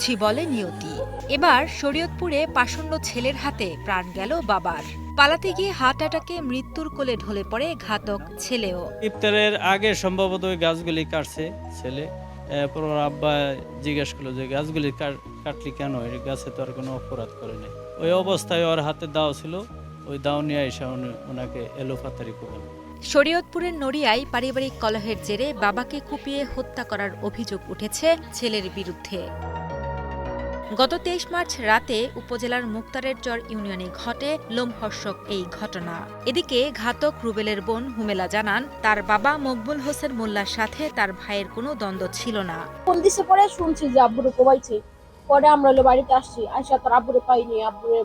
বুঝি বলে নিয়তি। এবার শরীয়তপুরে পাষণ্ড ছেলের হাতে প্রাণ গেল বাবার। পালাতে গিয়ে হার্ট অ্যাটাকে মৃত্যুর কোলে ঢলে পড়ে ঘাতক ছেলেও। ইফতারের আগে সম্ভবত ওই গাছগুলি কাটছে ছেলে। এরপর ওর আব্বা জিজ্ঞেস করলো যে গাছগুলি কাটলি কেন, এই গাছে তো আর কোনো অপরাধ করে নাই। ওই অবস্থায় ওর হাতে দাও ছিল, ওই দাও নিয়ে এসে ওনাকে এলোপাতাড়ি করলেন। শরীয়তপুরের নড়িয়ায় পারিবারিক কলহের জেরে বাবাকে কুপিয়ে হত্যা করার অভিযোগ উঠেছে ছেলের বিরুদ্ধে। গত ২৩ মার্চ রাতে উপজেলার মুক্তারেরচর ইউনিয়নে ঘটে লোমহর্ষক এই ঘটনা। এদিকে ঘাতক রুবেলের বোন হুমেলা জানান, তার বাবা মকবুল হোসেন মোল্লার সাথে তার ভাইয়ের কোনো দ্বন্দ্ব ছিল না। ফোন দিছে পরে শুনছি যে আব্বুরে কোবাইছে। পরে আমরা বাড়িতে আসছি, আইসা তার আব্বুরে পাইনি, আব্বুরে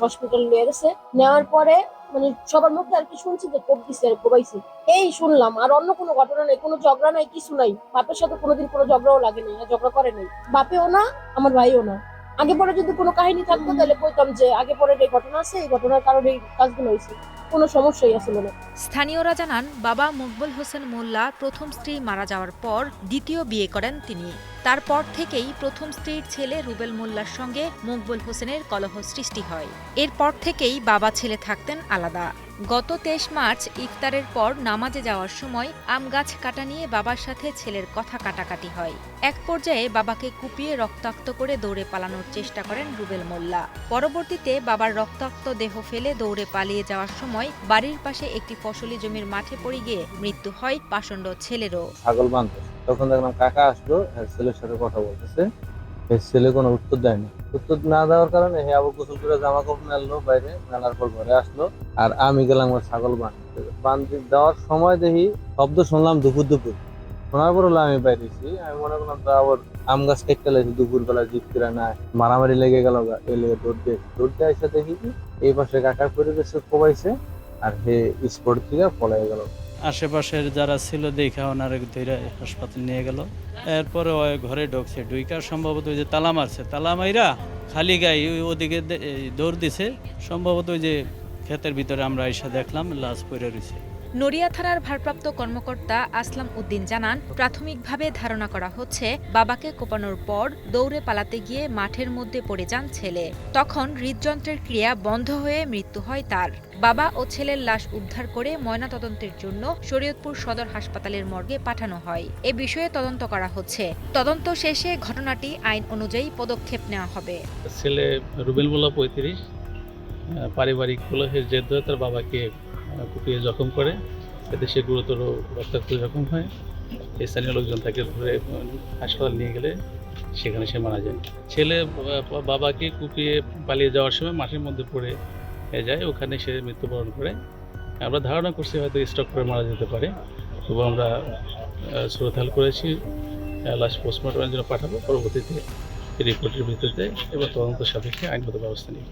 হসপিটাল নিয়ে গেছে। নেওয়ার পরে মানে সবার মুখে আর কি শুনছি যে কোপ দিছে আর কোবাইছে, এই শুনলাম। আর অন্য কোনো ঘটনা নাই, কোনো ঝগড়া নাই, কিছু নাই। বাপের সাথে কোনোদিন কোনো ঝগড়াও লাগে নাই, ঝগড়া করে নাই। বাপেও না, আমার ভাইও না। আগে পরে যদি কোনো কাহিনী থাকতো তাহলে কইতাম যে আগে পরে এই ঘটনা আছে, এই ঘটনার কারণে এই কাজগুলো হয়েছে, কোনো সমস্যাই আসলে না। স্থানীয়রা জানান, বাবা মকবুল হোসেন মোল্লা প্রথম স্ত্রী মারা যাওয়ার পর দ্বিতীয় বিয়ে করেন তিনি। তারপর থেকেই প্রথম স্ত্রীর ছেলে রুবেল মোল্লার সঙ্গে মকবুল হোসেনের কলহ সৃষ্টি হয়। এরপর থেকেই বাবা ছেলে থাকতেন আলাদা। গত ২৩ মার্চ ইফতারের পর নামাজে যাওয়ার সময় আম গাছ কাটা নিয়ে বাবার সাথে ছেলের কথা কাটাকাটি হয়। এক পর্যায়ে বাবাকে কুপিয়ে রক্তাক্ত করে দৌড়ে পালানোর চেষ্টা করেন রুবেল মোল্লা। পরবর্তীতে বাবার রক্তাক্ত দেহ ফেলে দৌড়ে পালিয়ে যাওয়ার সময় বাড়ির পাশে একটি ফসলি জমির মাঠে পড়ে গিয়ে মৃত্যু হয় পাষণ্ড ছেলেরও। ছাগল বাঁধতো, তখন দেখলাম কাকা আসলো, ছেলের সাথে কথা বলতেছে। ছেলে কোনো উত্তর দেয়নি। উত্তর না দেওয়ার কারণে হে আবার গোসল করে জামা কাপড় মেললো, বাইরে মেলার পর ঘরে আসলো। আর আমি গেলাম ওর ছাগল বাঁধতে দেওয়ার সময় দেখি শব্দ শুনলাম দুপুর। শোনার পর হলো আমি বাইরেছি। আমি মনে করলাম তো আবার আম গাছ কেটে লাগছে, দুপুর বেলা জিতকিরা না মারামারি লেগে গেল। লেগে দৌড়তে এসে দেখি কি এই পাশে কাকার পরিবেশে কোবাইছে, আর হে স্পট থেকে পলাই গেল। আশেপাশের যারা ছিল দেখা ওনারে ধরে হাসপাতাল নিয়ে গেল। এরপরে ওই ঘরে ঢুকছে, ঢুইকার সম্ভবত ওই যে তালা মারছে, তালা মাইরা খালি গায়ে ওদিকে দৌড় দিছে। সম্ভবত ওই যে ক্ষেতের ভিতরে আমরা এসে দেখলাম লাশ পড়ে রয়েছে। নড়িয়া থানার ভারপ্রাপ্ত কর্মকর্তা আসলাম উদ্দিন জানান, প্রাথমিকভাবে ধারণা করা হচ্ছে বাবাকে কোপানোর পর দৌড়ে পালাতে গিয়ে মাঠের মধ্যে পড়ে যান ছেলে। তখন হৃদযন্ত্রের ক্রিয়া বন্ধ হয়ে মৃত্যু হয় তার। বাবা ও ছেলের লাশ উদ্ধার করে ময়নাতদন্তের জন্য শরীয়তপুর সদর হাসপাতালের মর্গে পাঠানো হয়। এ বিষয়ে তদন্ত করা হচ্ছে। তদন্ত শেষে ঘটনাটি আইন অনুযায়ী পদক্ষেপ নেওয়া হবে। ছেলে রুবেল মোল্লা ৩৫, পারিবারিক কলহের জের ধরে তার বাবাকে কুপিয়ে জখম করে, এতে সে গুরুতর রক্তাক্ত জখম হয়। স্থানীয় লোকজন তাকে ধরে হাসপাতাল নিয়ে গেলে সেখানে সে মারা যায়। ছেলে বাবাকে কুপিয়ে পালিয়ে যাওয়ার সময় মাঠের মধ্যে পড়ে যায়, ওখানে সে মৃত্যুবরণ করে। আমরা ধারণা করছি হয়তো স্ট্রোক করে মারা যেতে পারে। তবু আমরা সুরতাল করেছি, লাশ পোস্টমর্টমের জন্য পাঠাবো। পরবর্তীতে রিপোর্টের ভিত্তিতে এবার তদন্ত সাপেক্ষে আইনগত ব্যবস্থা নিব।